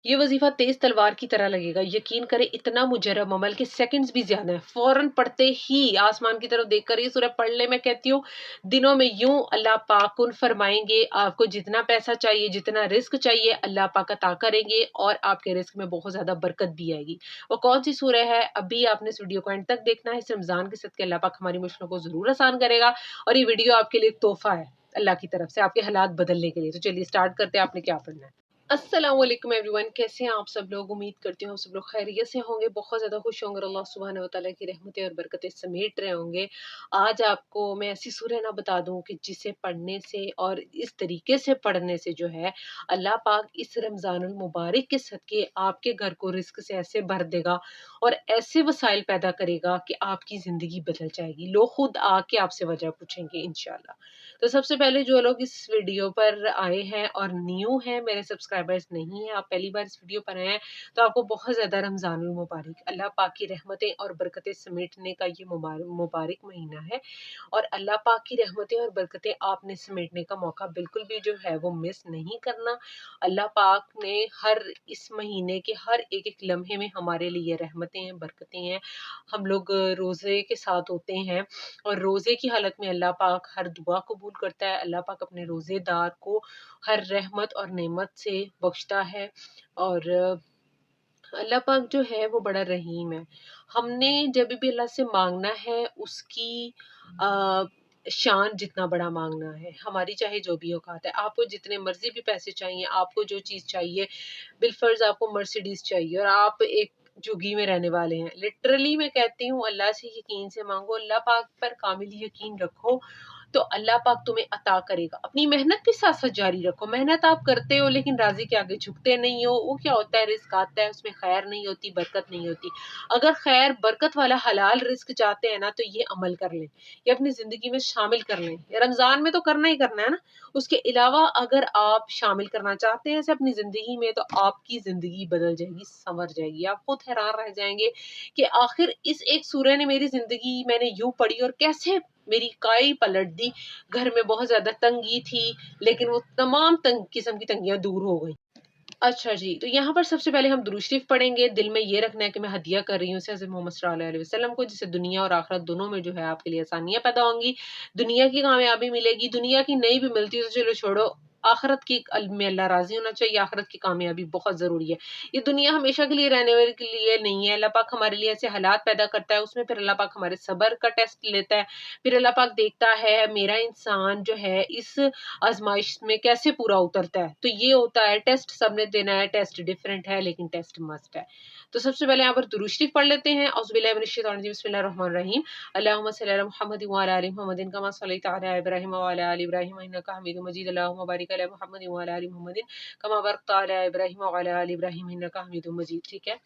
ये वजीफा तेज तलवार की तरह लगेगा, यकीन करें इतना मुजर्रब अमल के सेकंड्स भी ज्यादा है। फौरन पढ़ते ही आसमान की तरफ देखकर ये सूरह पढ़ ले। मैं कहती हूँ दिनों में यूं अल्लाह पाक कुन फरमाएंगे, आपको जितना पैसा चाहिए, जितना रिस्क चाहिए, अल्लाह पाक अता करेंगे और आपके रिस्क में बहुत ज्यादा बरकत भी आएगी। वो कौन सी सूरह है, अभी आपने इस वीडियो को एंड तक देखना है। इस रमजान के सदके अल्लाह पाक हमारी मुश्किलों को जरूर आसान करेगा और ये वीडियो आपके लिए एक तोहफा है अल्लाह की तरफ से, आपके हालात बदलने के लिए। तो चलिए स्टार्ट करते हैं, आपने क्या पढ़ना है। अस्सलाम वालेकुम एवरीवन, कैसे हैं आप सब लोग। उम्मीद करती हूँ आप सब लोग खैरियत से होंगे, बहुत ज़्यादा खुश होंगे, अल्लाह सुब्हानहू व तआला की रहमतें और बरकतें समेट रहे होंगे। आज आपको मैं ऐसी सूरह ना बता दूं कि जिसे पढ़ने से और इस तरीके से पढ़ने से जो है अल्लाह पाक इस रमज़ानुल मुबारक के सदके आपके घर को रिस्क से ऐसे भर देगा और ऐसे वसाइल पैदा करेगा कि आपकी ज़िंदगी बदल जाएगी। लोग खुद आके आपसे वजह पूछेंगे इंशाल्लाह। तो सबसे पहले जो लोग इस वीडियो पर आए हैं और न्यू हैं, मेरे सब्सक्राइबर्स नहीं हैं, आप पहली बार इस वीडियो पर आए हैं, तो आपको बहुत ज़्यादा रमज़ानुल मुबारक, अल्लाह पाक की रहमतें और बरकतें समेटने का ये मुबारक महीना है और अल्लाह पाक की रहमतें और बरकतें आपने समेटने का मौका बिल्कुल भी जो है वो मिस नहीं करना। अल्लाह पाक ने हर इस महीने के हर एक लम्हे में हमारे लिए रहमतें हैं, बरकतें हैं। हम लोग रोज़े के साथ होते हैं और रोज़े की हालत में अल्लाह पाक हर दुआ कबूल करता है। अल्लाह पाक अपने रोज़ेदार को हर रहमत और नेमत से बख्शता है और अल्लाह पाक जो है वो बड़ा रहीम है। हमने जब भी अल्लाह से मांगना है उसकी अ, शान जितना बड़ा मांगना है, हमारी चाहे जो भी औकात है। आपको जितने मर्जी भी पैसे चाहिए, आपको जो चीज़ चाहिए, बिलफर्ज आपको मर्सिडीज चाहिए और आप एक झुग्गी में रहने वाले हैं, लिटरली मैं कहती हूँ अल्लाह से यकीन से मांगो, अल्लाह पाक पर कामिल यकीन रखो तो अल्लाह पाक तुम्हें अता करेगा। अपनी मेहनत भी साथ साथ जारी रखो। मेहनत आप करते हो लेकिन राजी के आगे झुकते नहीं हो, वो क्या होता है, रिस्क आता है, उसमें खैर नहीं होती, बरकत नहीं होती। अगर खैर बरकत वाला हलाल रिस्क चाहते हैं ना तो ये अमल कर लें, ये अपनी जिंदगी में शामिल कर लें। रमजान में तो करना ही करना है ना, उसके अलावा अगर आप शामिल करना चाहते हैं इसे अपनी जिंदगी में तो आपकी जिंदगी बदल जाएगी, संवर जाएगी। आप खुद हैरान रह जाएंगे कि आखिर इस एक सूरह ने मेरी जिंदगी, मैंने यूं पढ़ी और कैसे मेरी काई पलट दी। घर में बहुत ज्यादा तंगी थी लेकिन वो तमाम किस्म की तंगियां दूर हो गई। अच्छा जी, तो यहाँ पर सबसे पहले हम दुरूद शरीफ पढ़ेंगे। दिल में ये रखना है कि मैं हदिया कर रही हूँ हज़रत मोहम्मद सल्लल्लाहु अलैहि वसल्लम को, जिससे दुनिया और आखिरत दोनों में जो है आपके लिए आसानियां पैदा होंगी। दुनिया की कामयाबी मिलेगी, दुनिया की नहीं भी मिलती तो चलो छोड़ो, आखिरत की में अल्लाह राजी होना चाहिए। आखिरत की कामयाबी बहुत जरूरी है। ये दुनिया हमेशा के लिए रहने वाले के लिए नहीं है। अल्लाह पाक हमारे लिए ऐसे हालात पैदा करता है, उसमें फिर अल्लाह पाक हमारे सब्र का टेस्ट लेता है। फिर अल्लाह पाक देखता है मेरा इंसान जो है इस आजमाइश में कैसे पूरा उतरता है। तो ये होता है टेस्ट, सबने देना है, टेस्ट डिफरेंट है लेकिन टेस्ट मस्ट है। तो सबसे पहले यहाँ पर दुरूद शरीफ पढ़ लेते हैं। औज़ुबिल्लाहि मिनश शैतानिर रजीम, बिस्मिल्लाहिर्रहमानिर्रहीम। अल्लाहुम्मा सल्लि अला मुहम्मदिन व अला आलि मुहम्मदिन कमा सल्लैता अला इब्राहीम व अला आलि इब्राहीम इन्नका हमीदुम मजीद। अल्लाहुम्मा बारिक अला मुहम्मदिन व अला आलि मुहम्मदिन कमा बरकता अला इब्राहीम व अला आलि इब्राहीम इन्नका हमीदुम मजीद। ठीक है,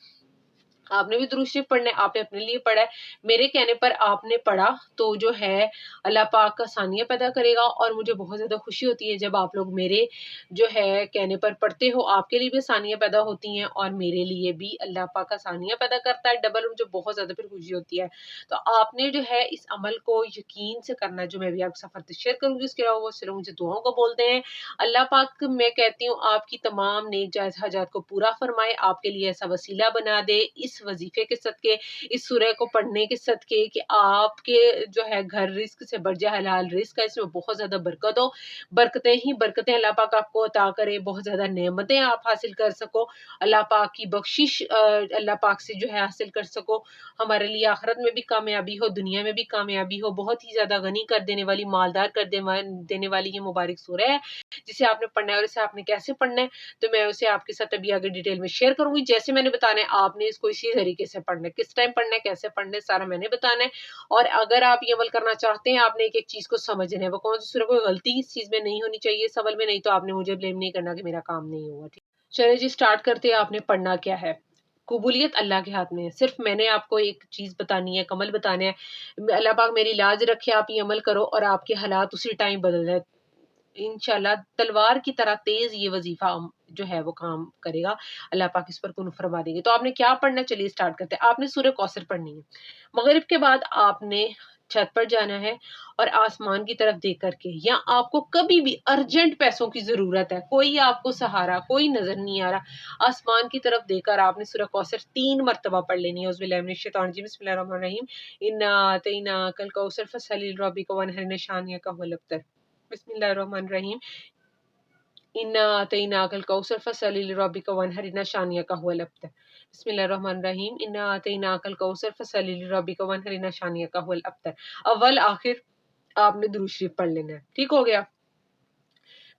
आपने भी दुरूद शरीफ पढ़ना है, आपने अपने लिए पढ़ा है, मेरे कहने पर आपने पढ़ा तो जो है अल्लाह पाक आसानियां पैदा करेगा। और मुझे बहुत ज़्यादा खुशी होती है जब आप लोग मेरे जो है कहने पर पढ़ते हो, आपके लिए भी आसानियां पैदा होती हैं और मेरे लिए भी अल्लाह पाक आसानियां पैदा करता है डबल, मुझे बहुत ज़्यादा फिर खुशी होती है। तो आपने जो है इस अमल को यकीन से करना है, जो मैं भी आपके साथ शेयर करूंगी। उसके अलावा वो सिर्फ मुझे दुआओं को बोलते हैं। अल्लाह पाक मैं कहती हूँ आपकी तमाम नेक जायज़ हाजात को पूरा फरमाए, आपके लिए ऐसा वसीला बना दे इस वजीफे के सदके, इस सूरह को पढ़ने के सदके कि आपके जो है घर रिस्क से बढ़ जाए, हलाल रिस्क है, इसमें बहुत ज्यादा बरकत हो, बरकतें ही बरकतें अल्लाह पाक आपको अता करे, बहुत ज्यादा नेमतें आप हासिल कर सको, अल्लाह पाक की बख्शिश अल्लाह पाक से जो है हासिल कर सको। हमारे लिए आखिरत में भी कामयाबी हो, दुनिया में भी कामयाबी हो। बहुत ही ज्यादा गनी कर देने वाली, मालदार कर देने वाली ये मुबारक सूरह है जिसे आपने पढ़ना है। और इसे आपने कैसे पढ़ना है तो मैं उसे आपके साथ अभी आगे डिटेल में शेयर करूंगी। जैसे मैंने बताना है आपने इसको इसी तरीके से पढ़ना है, किस टाइम पढ़ना है, कैसे पढ़ना है, सारा मैंने बताना है। और अगर आप ये अमल करना चाहते हैं, आपने एक एक चीज को समझना है, वो कौन सी सूरह, कोई गलती इस चीज में नहीं होनी चाहिए इस अमल में, नहीं तो आपने मुझे ब्लेम नहीं करना कि मेरा काम नहीं हुआ। ठीक, चलिए जी स्टार्ट करते हैं। आपने पढ़ना क्या है, कबूलियत अल्लाह के हाथ में है। सिर्फ मैंने आपको एक चीज बतानी है, कमल बताने हैं। अल्लाह पाक मेरी लाज रखे, आप ये अमल करो और आपके हालात उसी टाइम बदल जाए इंशाल्लाह। तलवार की तरह तेज ये वजीफा जो है वो काम करेगा, अल्लाह पाक इस पर कुन फरमा देंगे। तो आपने क्या पढ़ना है, चलिए स्टार्ट करते हैं। आपने सूरह कौसर पढ़नी है। मगरिब के बाद आपने छत पर जाना है और आसमान की तरफ देख करके, या आपको कभी भी अर्जेंट पैसों की ज़रूरत है, कोई आपको सहारा, कोई नज़र नहीं आ रहा, आसमान की तरफ देखकर आपने सूरह कौसर 3 मरतबा पढ़ लेनी है। औज़ुबिल्लाहि मिनश्शैतानिर्रजीम, बिस्मिल्लाहिर्रहमानिर्रहीम। इन्ना अतैना कल कौसर फसल्लि लिरब्बिका वनहर, निशानियका हुवल अब्तर। बिस्मिल्लाहिर्रहमानिर्रहीम। इन्ना अतैना कल कौसर फसल्लि लिरब्बिका वनहर, निशानियका हुवल अब्तर। बिस्मिल्लाहिर्रहमानिर्रहीम। इन्ना अतैना कल कौसर फसल्लि लिरब्बिका वनहर, निशानियका हुवल अब्तर। अव्वल आखिर आपने दुरूद शरीफ पढ़ लेना है। ठीक हो गया?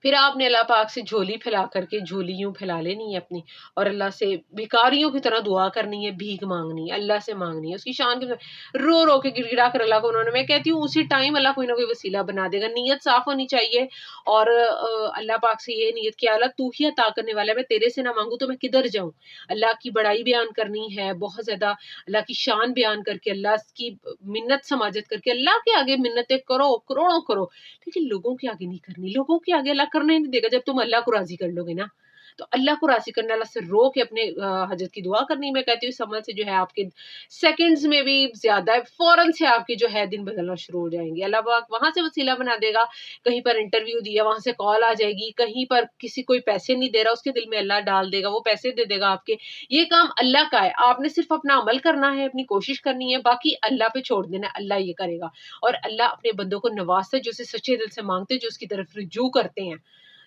फिर आपने अल्लाह पाक से झोली फैला करके झोली यूं फैला लेनी है अपनी, और अल्लाह से भिखारियों की तरह दुआ करनी है, भीख मांगनी है, अल्लाह से मांगनी है, उसकी शान के रो रो के गिड़गिड़ा कर अल्लाह को उन्होंने, मैं कहती हूँ उसी टाइम अल्लाह कोई ना कोई वसीला बना देगा। नीयत साफ होनी चाहिए, और अल्लाह पाक से ये नीयत कि अल्लाह तू ही अता करने वाला है, मैं तेरे से ना मांगू तो मैं किधर जाऊँ। अल्लाह की बड़ाई बयान करनी है, बहुत ज्यादा अल्लाह की शान बयान करके, अल्लाह की मिन्नत समाजत करके, अल्लाह के आगे मिन्नतें करो, करोड़ों करो, लेकिन लोगों के आगे नहीं करनी। लोगों के आगे अल्लाह करने नहीं देगा। जब तुम अल्लाह को राजी कर लोगे ना, तो अल्लाह को राजी करने, अल्लाह से रो के अपने हजत की दुआ करनी। मैं कहती हूँ इस अमल से जो है आपके सेकंड्स में भी ज्यादा है, फौरन से आपके जो है दिन बदलना शुरू हो जाएंगे। अल्लाह पाक वहां से वसीला बना देगा, कहीं पर इंटरव्यू दिया वहां से कॉल आ जाएगी, कहीं पर किसी कोई पैसे नहीं दे रहा उसके दिल में अल्लाह डाल देगा, वो पैसे दे देगा आपके। ये काम अल्लाह का है, आपने सिर्फ अपना अमल करना है, अपनी कोशिश करनी है, बाकी अल्लाह पे छोड़ देना है, अल्लाह ये करेगा। और अल्लाह अपने बंदों को नवाजते जो उसे सच्चे दिल से मांगते, जो उसकी तरफ रुजू करते हैं,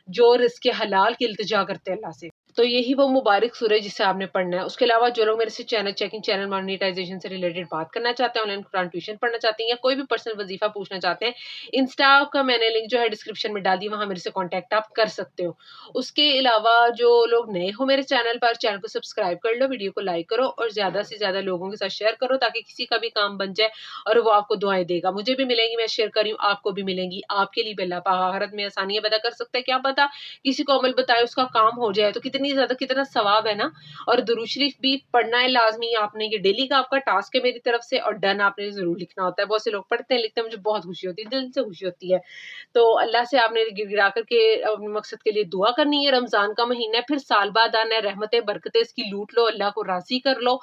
जो रिज़्क़ हलाल की इल्तिजा करते हैं अल्लाह से। तो यही वो मुबारक सूरह जिसे आपने पढ़ना है। उसके अलावा जो लोग मेरे से चैनल चेकिंग, चैनल मोनेटाइजेशन से रिलेटेड बात करना चाहते हैं, ऑनलाइन कुरान ट्यूशन पढ़ना चाहते हैं, या कोई भी पर्सनल वजीफा पूछना चाहते हैं, इंस्टा का मैंने लिंक जो है डिस्क्रिप्शन में डाल दी, वहाँ मेरे से कॉन्टैक्ट आप कर सकते हो। उसके अलावा जो लोग नए हो मेरे चैनल पर, चैनल को सब्सक्राइब कर लो, वीडियो को लाइक करो और ज़्यादा से ज़्यादा लोगों के साथ शेयर करो, ताकि किसी का भी काम बन जाए और वो आपको दुआएं देगा। मुझे भी मिलेंगी, मैं शेयर कर रही हूँ, आपको भी मिलेंगी। आपके लिए भी अल्लाह पाक आखिरत में आसानियां पैदा कर सकता है, क्या पता किसी को अमल बताए उसका काम हो जाए, तो कितनी ज्यादा कितना सवाब है ना। और दुरूद शरीफ भी पढ़ना है लाजमी आपने, ये डेली का आपका टास्क है मेरी तरफ से, और डन आपने जरूर लिखना होता है। बहुत से लोग पढ़ते हैं, लिखते हैं, मुझे बहुत खुशी होती है, दिल से खुशी होती है। तो अल्लाह से आपने गिड़गिड़ा करके अपने मकसद के लिए दुआ करनी है। रमजान का महीना है, फिर साल बाद आना है, रहमतें बरकतें इसकी लूट लो, अल्लाह को राजी कर लो,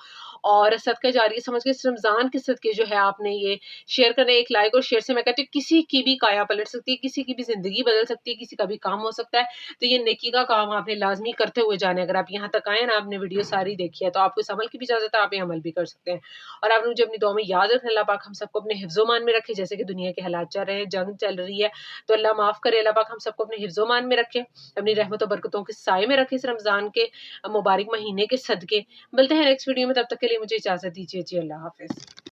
और सदका जारिया समझ के इस रमजान के सदके जो है आपने ये शेयर करना है। एक लाइक और शेयर से मैं कहती हूँ किसी की भी काया पलट सकती है, किसी की भी जिंदगी बदल सकती है, किसी का भी काम हो सकता है। तो ये नेकी का काम आपने लाजमी करते हुए जाना है। अगर आप यहाँ तक आए ना, आपने वीडियो सारी देखी है, तो आपको इस अमल की भी इजाजत है, आप ये अमल भी कर सकते हैं। और आपने मुझे अपनी दुआ में याद रखना, अल्लाह पाक हम सबको अपने हिफ्ज़ो-मान में रखे। जैसे कि दुनिया के हालात चल रहे हैं, जंग चल रही है, तो अल्लाह माफ करे, अल्लाह पाक हम सबको अपने हिफ्ज़ो-मान में रखे, अपनी रहमत और बरकतों के साए में रखे इस रमजान के मुबारक महीने के सदके। मिलते हैं नेक्स्ट वीडियो में, तब तक के लिए मुझे इजाजत दीजिए जी, अल्लाह हाफिज।